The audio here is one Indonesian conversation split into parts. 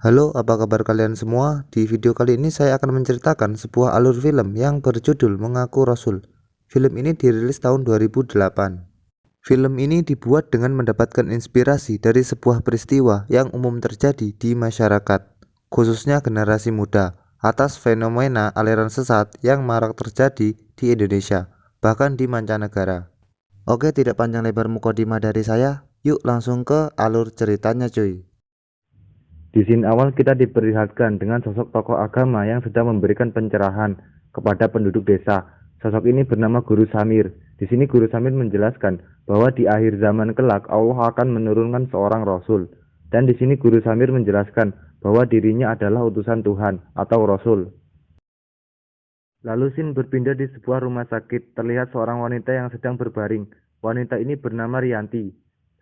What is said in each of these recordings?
Halo, apa kabar kalian semua? Di video kali ini saya akan menceritakan sebuah alur film yang berjudul Mengaku Rasul. Film ini dirilis tahun 2008. Film ini dibuat dengan mendapatkan inspirasi dari sebuah peristiwa yang umum terjadi di masyarakat, khususnya generasi muda, atas fenomena aliran sesat yang marak terjadi di Indonesia, bahkan di mancanegara. Oke, tidak panjang lebar mukadimah dari saya, yuk langsung ke alur ceritanya cuy. Di scene awal kita diperlihatkan dengan sosok tokoh agama yang sedang memberikan pencerahan kepada penduduk desa. Sosok ini bernama Guru Samir. Di sini Guru Samir menjelaskan bahwa di akhir zaman kelak Allah akan menurunkan seorang rasul. Dan di sini Guru Samir menjelaskan bahwa dirinya adalah utusan Tuhan atau rasul. Lalu scene berpindah di sebuah rumah sakit. Terlihat seorang wanita yang sedang berbaring. Wanita ini bernama Rianti.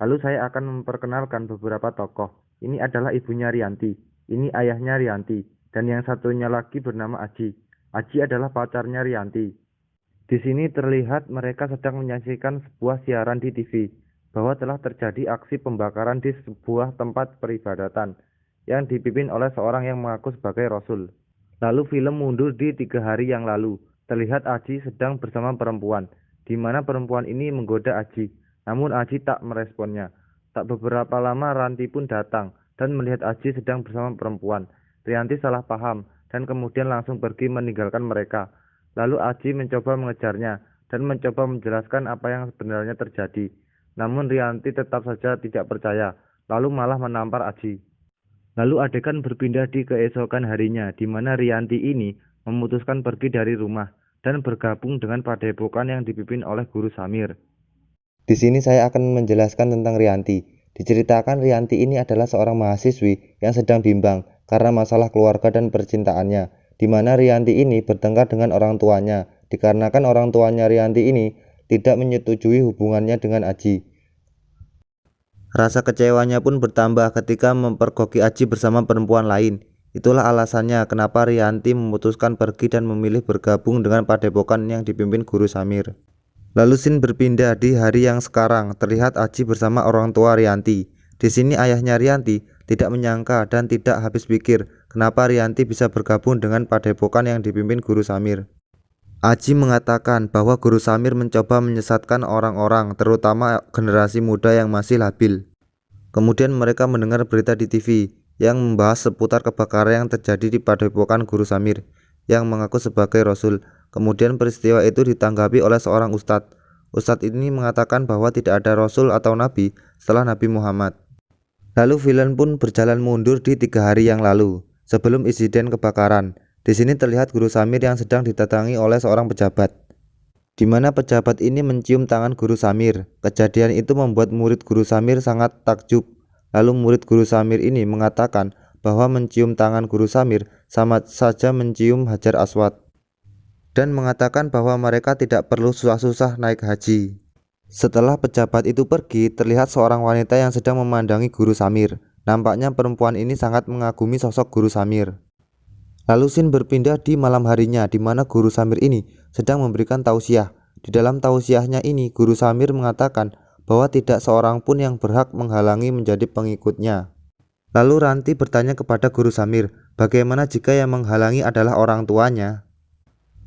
Lalu saya akan memperkenalkan beberapa tokoh. Ini adalah ibunya Rianti, ini ayahnya Rianti, dan yang satunya lagi bernama Aji. Aji adalah pacarnya Rianti. Di sini terlihat mereka sedang menyaksikan sebuah siaran di TV bahwa telah terjadi aksi pembakaran di sebuah tempat peribadatan yang dipimpin oleh seorang yang mengaku sebagai Rasul. Lalu film mundur di 3 hari yang lalu. Terlihat Aji sedang bersama perempuan, di mana perempuan ini menggoda Aji. Namun Aji tak meresponnya. Tak beberapa lama Ranti pun datang dan melihat Aji sedang bersama perempuan. Rianti salah paham dan kemudian langsung pergi meninggalkan mereka. Lalu Aji mencoba mengejarnya dan mencoba menjelaskan apa yang sebenarnya terjadi. Namun Rianti tetap saja tidak percaya, lalu malah menampar Aji. Lalu adegan berpindah di keesokan harinya, di mana Rianti ini memutuskan pergi dari rumah dan bergabung dengan padepokan yang dipimpin oleh Guru Samir. Di sini saya akan menjelaskan tentang Rianti. Diceritakan Rianti ini adalah seorang mahasiswi yang sedang bimbang karena masalah keluarga dan percintaannya, di mana Rianti ini bertengkar dengan orang tuanya, dikarenakan orang tuanya Rianti ini tidak menyetujui hubungannya dengan Aji. Rasa kecewanya pun bertambah ketika mempergoki Aji bersama perempuan lain. Itulah alasannya kenapa Rianti memutuskan pergi dan memilih bergabung dengan padepokan yang dipimpin Guru Samir. Lalu scene berpindah di hari yang sekarang. Terlihat Aji bersama orang tua Rianti. Di sini ayahnya Rianti tidak menyangka dan tidak habis pikir kenapa Rianti bisa bergabung dengan padepokan yang dipimpin Guru Samir. Aji mengatakan bahwa Guru Samir mencoba menyesatkan orang-orang, terutama generasi muda yang masih labil. Kemudian mereka mendengar berita di TV yang membahas seputar kebakaran yang terjadi di padepokan Guru Samir yang mengaku sebagai Rasul. Kemudian peristiwa itu ditanggapi oleh seorang ustadz. Ustadz ini mengatakan bahwa tidak ada Rasul atau Nabi setelah Nabi Muhammad. Lalu film pun berjalan mundur di 3 hari yang lalu, sebelum insiden kebakaran. Di sini terlihat Guru Samir yang sedang didatangi oleh seorang pejabat, di mana pejabat ini mencium tangan Guru Samir. Kejadian itu membuat murid Guru Samir sangat takjub. Lalu murid Guru Samir ini mengatakan bahwa mencium tangan Guru Samir sama saja mencium Hajar Aswad, dan mengatakan bahwa mereka tidak perlu susah-susah naik haji. Setelah pejabat itu pergi, terlihat seorang wanita yang sedang memandangi Guru Samir. Nampaknya perempuan ini sangat mengagumi sosok Guru Samir. Lalu scene berpindah di malam harinya, di mana Guru Samir ini sedang memberikan tausiah. Di dalam tausiahnya ini, Guru Samir mengatakan bahwa tidak seorang pun yang berhak menghalangi menjadi pengikutnya. Lalu Ranti bertanya kepada Guru Samir, bagaimana jika yang menghalangi adalah orang tuanya?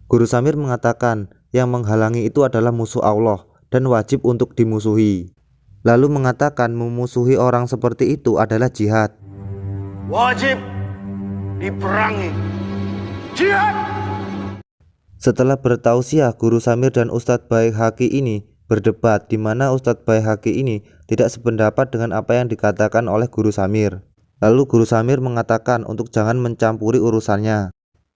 Guru Samir mengatakan yang menghalangi itu adalah musuh Allah dan wajib untuk dimusuhi. Lalu mengatakan memusuhi orang seperti itu adalah jihad. Wajib diperangi. Jihad! Setelah bertausiah, Guru Samir dan Ustadz Baihaqi ini berdebat, di mana Ustadz Baihaqi ini tidak sependapat dengan apa yang dikatakan oleh Guru Samir. Lalu Guru Samir mengatakan untuk jangan mencampuri urusannya.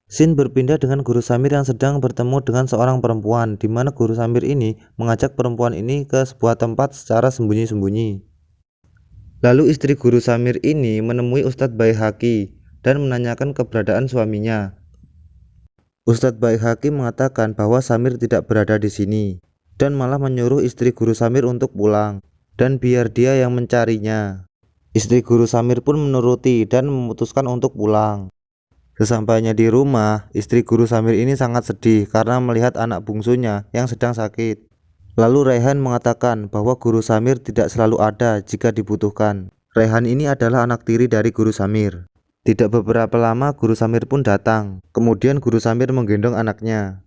Scene berpindah dengan Guru Samir yang sedang bertemu dengan seorang perempuan, di mana Guru Samir ini mengajak perempuan ini ke sebuah tempat secara sembunyi-sembunyi. Lalu istri Guru Samir ini menemui Ustadz Baihaqi dan menanyakan keberadaan suaminya. Ustadz Baihaqi mengatakan bahwa Samir tidak berada di sini dan malah menyuruh istri Guru Samir untuk pulang dan biar dia yang mencarinya. Istri Guru Samir pun menuruti dan memutuskan untuk pulang. Sesampainya di rumah, istri Guru Samir ini sangat sedih karena melihat anak bungsunya yang sedang sakit. Lalu Rehan mengatakan bahwa Guru Samir tidak selalu ada jika dibutuhkan. Rehan ini adalah anak tiri dari Guru Samir. Tidak beberapa lama Guru Samir pun datang. Kemudian Guru Samir menggendong anaknya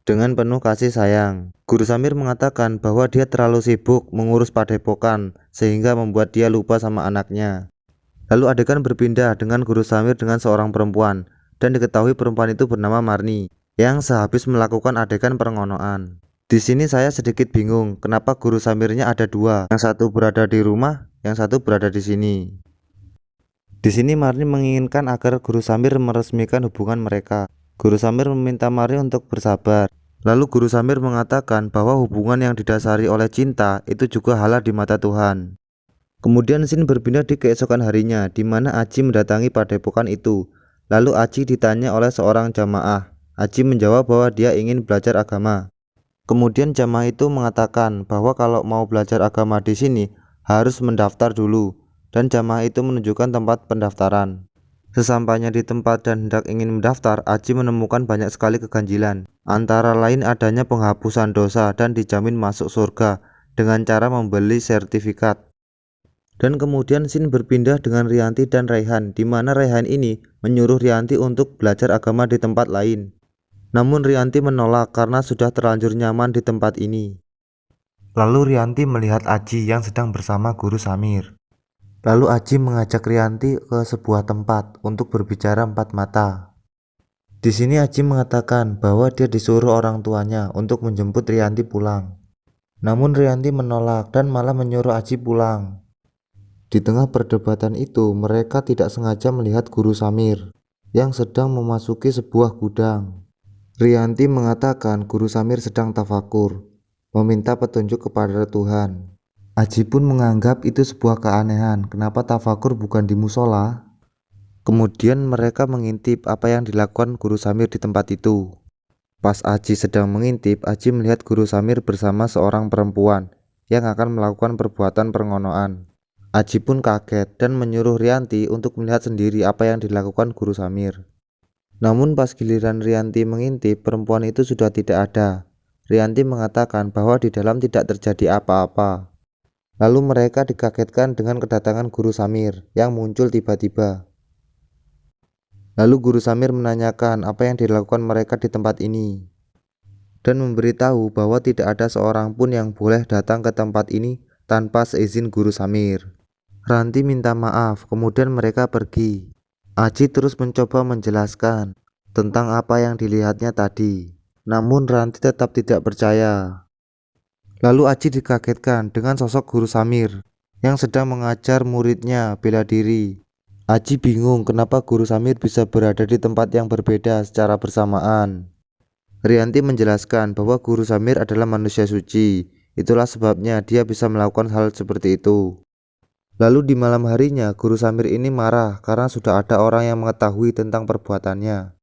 dengan penuh kasih sayang. Guru Samir mengatakan bahwa dia terlalu sibuk mengurus padepokan sehingga membuat dia lupa sama anaknya. Lalu adegan berpindah dengan Guru Samir dengan seorang perempuan, dan diketahui perempuan itu bernama Marni yang sehabis melakukan adegan perengonoan. Di sini saya sedikit bingung kenapa Guru Samirnya ada dua, yang satu berada di rumah, yang satu berada di sini. Di sini Marni menginginkan agar Guru Samir meresmikan hubungan mereka. Guru Samir meminta Marni untuk bersabar. Lalu Guru Samir mengatakan bahwa hubungan yang didasari oleh cinta itu juga halal di mata Tuhan. Kemudian scene berpindah di keesokan harinya, di mana Aji mendatangi padepokan itu. Lalu Aji ditanya oleh seorang jamaah. Aji menjawab bahwa dia ingin belajar agama. Kemudian jamaah itu mengatakan bahwa kalau mau belajar agama di sini harus mendaftar dulu. Dan jamaah itu menunjukkan tempat pendaftaran. Sesampainya di tempat dan hendak ingin mendaftar, Aji menemukan banyak sekali keganjilan. Antara lain adanya penghapusan dosa dan dijamin masuk surga dengan cara membeli sertifikat. Dan kemudian scene berpindah dengan Rianti dan Raihan, di mana Raihan ini menyuruh Rianti untuk belajar agama di tempat lain. Namun Rianti menolak karena sudah terlanjur nyaman di tempat ini. Lalu Rianti melihat Aji yang sedang bersama Guru Samir. Lalu Aji mengajak Rianti ke sebuah tempat untuk berbicara empat mata. Di sini Aji mengatakan bahwa dia disuruh orang tuanya untuk menjemput Rianti pulang. Namun Rianti menolak dan malah menyuruh Aji pulang. Di tengah perdebatan itu, mereka tidak sengaja melihat Guru Samir yang sedang memasuki sebuah gudang. Rianti mengatakan Guru Samir sedang tafakur, meminta petunjuk kepada Tuhan. Aji pun menganggap itu sebuah keanehan, kenapa tafakur bukan di musola? Kemudian mereka mengintip apa yang dilakukan Guru Samir di tempat itu. Pas Aji sedang mengintip, Aji melihat Guru Samir bersama seorang perempuan yang akan melakukan perbuatan perengonoan. Aji pun kaget dan menyuruh Rianti untuk melihat sendiri apa yang dilakukan Guru Samir. Namun pas giliran Rianti mengintip, perempuan itu sudah tidak ada. Rianti mengatakan bahwa di dalam tidak terjadi apa-apa. Lalu mereka dikagetkan dengan kedatangan Guru Samir yang muncul tiba-tiba. Lalu Guru Samir menanyakan apa yang dilakukan mereka di tempat ini dan memberitahu bahwa tidak ada seorang pun yang boleh datang ke tempat ini tanpa seizin Guru Samir. Ranti minta maaf, kemudian mereka pergi. Aji terus mencoba menjelaskan tentang apa yang dilihatnya tadi. Namun Ranti tetap tidak percaya. Lalu Aji dikagetkan dengan sosok Guru Samir yang sedang mengajar muridnya bela diri. Aji bingung kenapa Guru Samir bisa berada di tempat yang berbeda secara bersamaan. Rianti menjelaskan bahwa Guru Samir adalah manusia suci, itulah sebabnya dia bisa melakukan hal seperti itu. Lalu di malam harinya Guru Samir ini marah karena sudah ada orang yang mengetahui tentang perbuatannya.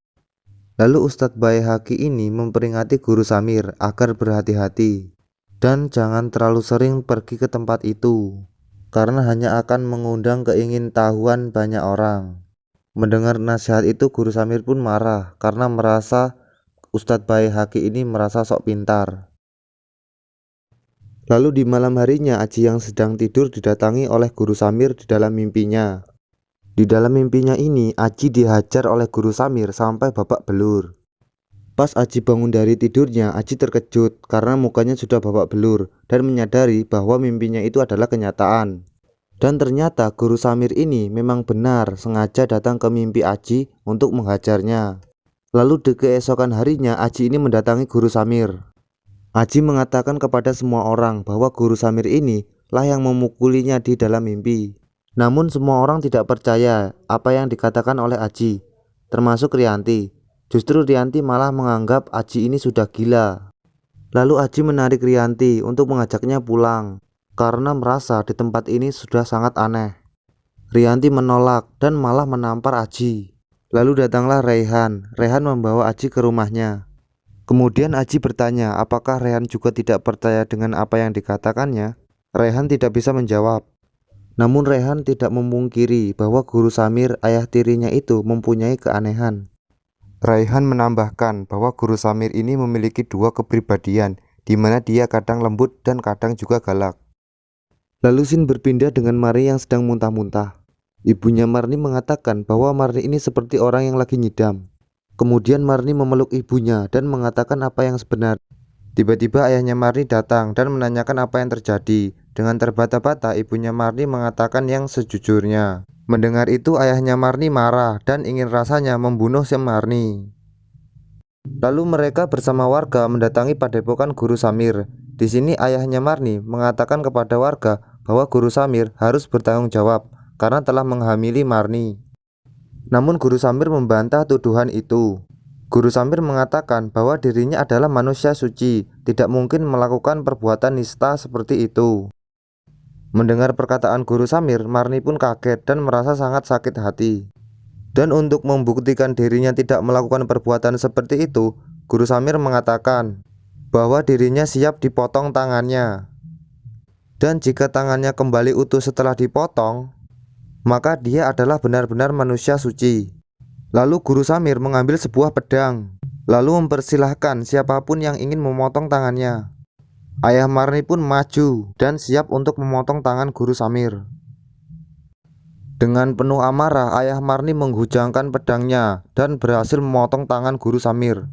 Lalu Ustadz Baihaqi ini memperingati Guru Samir agar berhati-hati dan jangan terlalu sering pergi ke tempat itu, karena hanya akan mengundang keingintahuan banyak orang. Mendengar nasihat itu Guru Samir pun marah karena merasa Ustadz Baihaqi ini merasa sok pintar. Lalu di malam harinya Aji yang sedang tidur didatangi oleh Guru Samir di dalam mimpinya. Di dalam mimpinya ini Aji dihajar oleh Guru Samir sampai babak belur. Pas Aji bangun dari tidurnya, Aji terkejut karena mukanya sudah babak belur dan menyadari bahwa mimpinya itu adalah kenyataan. Dan ternyata Guru Samir ini memang benar sengaja datang ke mimpi Aji untuk menghajarnya. Lalu di keesokan harinya Aji ini mendatangi Guru Samir. Aji mengatakan kepada semua orang bahwa Guru Samir ini lah yang memukulinya di dalam mimpi. Namun semua orang tidak percaya apa yang dikatakan oleh Aji, termasuk Rianti. Justru Rianti malah menganggap Aji ini sudah gila. Lalu Aji menarik Rianti untuk mengajaknya pulang karena merasa di tempat ini sudah sangat aneh. Rianti menolak dan malah menampar Aji. Lalu datanglah Raihan. Raihan membawa Aji ke rumahnya. Kemudian Aji bertanya apakah Raihan juga tidak percaya dengan apa yang dikatakannya. Raihan tidak bisa menjawab. Namun Raihan tidak memungkiri bahwa Guru Samir, ayah tirinya itu, mempunyai keanehan. Raihan menambahkan bahwa Guru Samir ini memiliki dua kepribadian, di mana dia kadang lembut dan kadang juga galak. Lalu scene berpindah dengan Mari yang sedang muntah-muntah. Ibunya Marni mengatakan bahwa Marni ini seperti orang yang lagi nyidam. Kemudian Marni memeluk ibunya dan mengatakan apa yang sebenarnya. Tiba-tiba ayahnya Marni datang dan menanyakan apa yang terjadi. Dengan terbata-bata ibunya Marni mengatakan yang sejujurnya. Mendengar itu ayahnya Marni marah dan ingin rasanya membunuh si Marni. Lalu mereka bersama warga mendatangi padepokan Guru Samir. Di sini ayahnya Marni mengatakan kepada warga bahwa Guru Samir harus bertanggung jawab karena telah menghamili Marni. Namun Guru Samir membantah tuduhan itu. Guru Samir mengatakan bahwa dirinya adalah manusia suci, tidak mungkin melakukan perbuatan nista seperti itu. Mendengar perkataan Guru Samir, Marni pun kaget dan merasa sangat sakit hati. Dan untuk membuktikan dirinya tidak melakukan perbuatan seperti itu, Guru Samir mengatakan bahwa dirinya siap dipotong tangannya. Dan jika tangannya kembali utuh setelah dipotong, maka dia adalah benar-benar manusia suci. Lalu Guru Samir mengambil sebuah pedang, lalu mempersilahkan siapapun yang ingin memotong tangannya. Ayah Marni pun maju dan siap untuk memotong tangan Guru Samir. Dengan penuh amarah, ayah Marni menghujangkan pedangnya dan berhasil memotong tangan Guru Samir.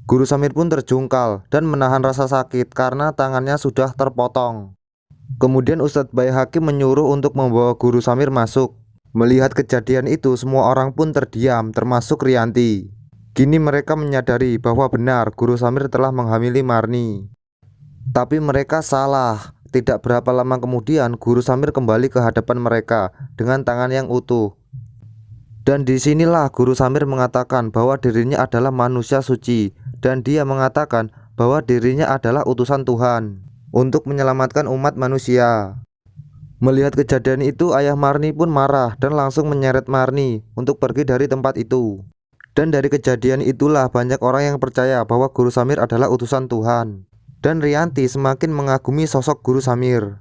Guru Samir pun terjungkal dan menahan rasa sakit karena tangannya sudah terpotong. Kemudian Ustadz Baihaqi menyuruh untuk membawa Guru Samir masuk. Melihat kejadian itu, semua orang pun terdiam, termasuk Rianti. Kini mereka menyadari bahwa benar Guru Samir telah menghamili Marni. Tapi mereka salah. Tidak berapa lama kemudian, Guru Samir kembali ke hadapan mereka dengan tangan yang utuh. Dan disinilah Guru Samir mengatakan bahwa dirinya adalah manusia suci, dan dia mengatakan bahwa dirinya adalah utusan Tuhan untuk menyelamatkan umat manusia. Melihat kejadian itu, ayah Marni pun marah dan langsung menyeret Marni untuk pergi dari tempat itu. Dan dari kejadian itulah banyak orang yang percaya bahwa Guru Samir adalah utusan Tuhan. Dan Rianti semakin mengagumi sosok Guru Samir.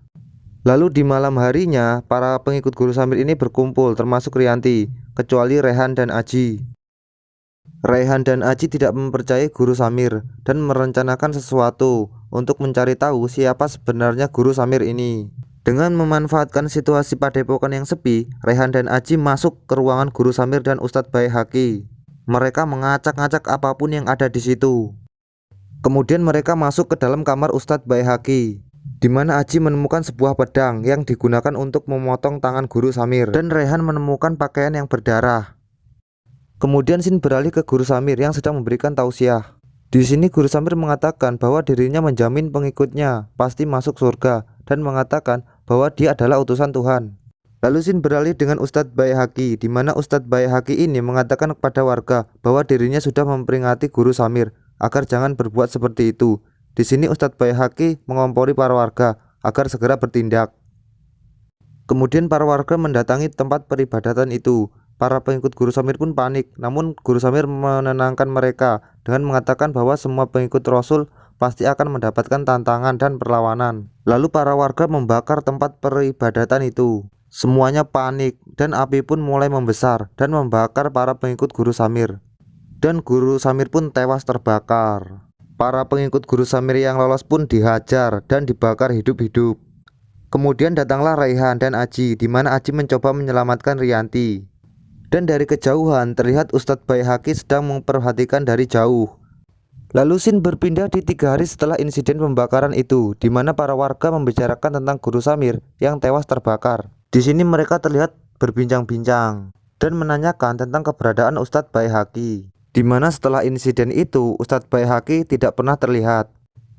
Lalu di malam harinya, para pengikut Guru Samir ini berkumpul termasuk Rianti, kecuali Rehan dan Aji. Rehan dan Aji tidak mempercayai Guru Samir dan merencanakan sesuatu untuk mencari tahu siapa sebenarnya Guru Samir ini. Dengan memanfaatkan situasi padepokan yang sepi, Rehan dan Aji masuk ke ruangan Guru Samir dan Ustadz Baihaqi. Mereka mengacak-ngacak apapun yang ada di situ. Kemudian mereka masuk ke dalam kamar Ustadz Baihaqi, di mana Aji menemukan sebuah pedang yang digunakan untuk memotong tangan Guru Samir, dan Rehan menemukan pakaian yang berdarah. Kemudian scene beralih ke Guru Samir yang sedang memberikan tausiah. Di sini Guru Samir mengatakan bahwa dirinya menjamin pengikutnya pasti masuk surga dan mengatakan bahwa dia adalah utusan Tuhan. Lalu scene beralih dengan Ustadz Baihaqi, di mana Ustadz Baihaqi ini mengatakan kepada warga bahwa dirinya sudah memperingati Guru Samir agar jangan berbuat seperti itu. Di sini Ustadz Baihaqi mengompori para warga agar segera bertindak. Kemudian para warga mendatangi tempat peribadatan itu. Para pengikut Guru Samir pun panik, namun Guru Samir menenangkan mereka dengan mengatakan bahwa semua pengikut Rasul pasti akan mendapatkan tantangan dan perlawanan. Lalu para warga membakar tempat peribadatan itu. Semuanya panik dan api pun mulai membesar dan membakar para pengikut Guru Samir. Dan Guru Samir pun tewas terbakar. Para pengikut Guru Samir yang lolos pun dihajar dan dibakar hidup-hidup. Kemudian datanglah Rehan dan Aji, di mana Aji mencoba menyelamatkan Rianti. Dan dari kejauhan terlihat Ustadz Baihaqi sedang memperhatikan dari jauh. Lalu scene berpindah di 3 hari setelah insiden pembakaran itu, di mana para warga membicarakan tentang Guru Samir yang tewas terbakar. Di sini mereka terlihat berbincang-bincang dan menanyakan tentang keberadaan Ustadz Baihaqi, di mana setelah insiden itu Ustadz Baihaqi tidak pernah terlihat.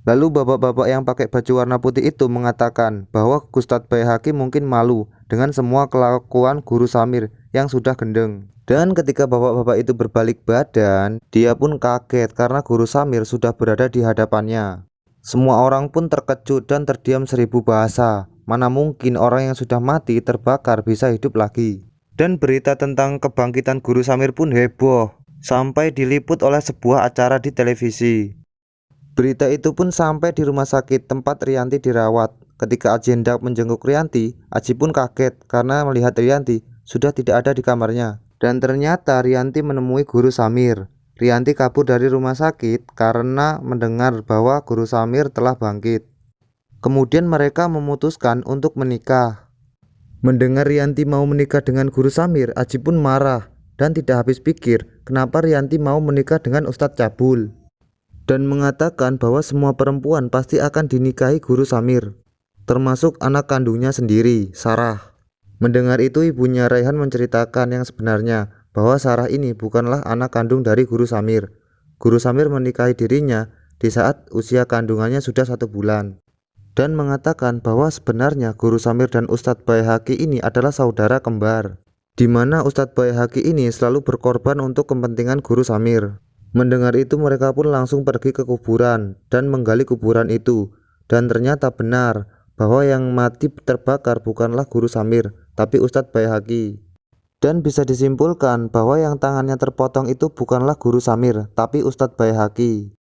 Lalu bapak-bapak yang pakai baju warna putih itu mengatakan bahwa Ustadz Baihaqi mungkin malu dengan semua kelakuan Guru Samir yang sudah gendeng. Dan ketika bapak-bapak itu berbalik badan, dia pun kaget karena Guru Samir sudah berada di hadapannya. Semua orang pun terkejut dan terdiam 1000 bahasa. Mana mungkin orang yang sudah mati terbakar bisa hidup lagi. Dan berita tentang kebangkitan Guru Samir pun heboh, sampai diliput oleh sebuah acara di televisi. Berita itu pun sampai di rumah sakit tempat Rianti dirawat. Ketika Aji hendak menjenguk Rianti, Aji pun kaget karena melihat Rianti sudah tidak ada di kamarnya. Dan ternyata Rianti menemui Guru Samir. Rianti kabur dari rumah sakit karena mendengar bahwa Guru Samir telah bangkit. Kemudian mereka memutuskan untuk menikah. Mendengar Rianti mau menikah dengan Guru Samir, Aji pun marah dan tidak habis pikir kenapa Rianti mau menikah dengan Ustadz Cabul, dan mengatakan bahwa semua perempuan pasti akan dinikahi Guru Samir, termasuk anak kandungnya sendiri, Sarah. Mendengar itu, ibunya Raihan menceritakan yang sebenarnya, bahwa Sarah ini bukanlah anak kandung dari Guru Samir. Guru Samir menikahi dirinya di saat usia kandungannya sudah 1 bulan, dan mengatakan bahwa sebenarnya Guru Samir dan Ustadz Baihaqi ini adalah saudara kembar, di mana Ustadz Baihaqi ini selalu berkorban untuk kepentingan Guru Samir. Mendengar itu, mereka pun langsung pergi ke kuburan dan menggali kuburan itu, dan ternyata benar bahwa yang mati terbakar bukanlah Guru Samir, tapi Ustadz Baihaqi. Dan bisa disimpulkan bahwa yang tangannya terpotong itu bukanlah Guru Samir, tapi Ustadz Baihaqi.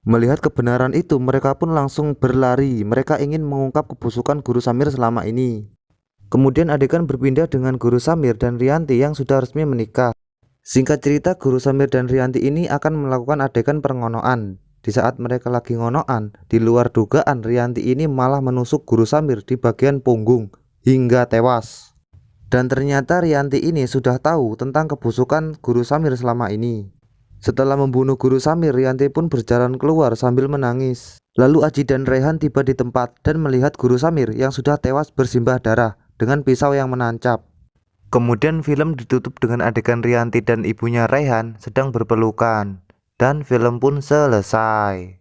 Melihat kebenaran itu, mereka pun langsung berlari. Mereka ingin mengungkap kebusukan Guru Samir selama ini. Kemudian adegan berpindah dengan Guru Samir dan Rianti yang sudah resmi menikah. Singkat cerita, Guru Samir dan Rianti ini akan melakukan adegan pengonoan. Di saat mereka lagi ngonoan, di luar dugaan Rianti ini malah menusuk Guru Samir di bagian punggung hingga tewas. Dan ternyata Rianti ini sudah tahu tentang kebusukan Guru Samir selama ini. Setelah membunuh Guru Samir, Rianti pun berjalan keluar sambil menangis. Lalu Aji dan Raihan tiba di tempat dan melihat Guru Samir yang sudah tewas bersimbah darah dengan pisau yang menancap. Kemudian film ditutup dengan adegan Rianti dan ibunya Raihan sedang berpelukan, dan film pun selesai.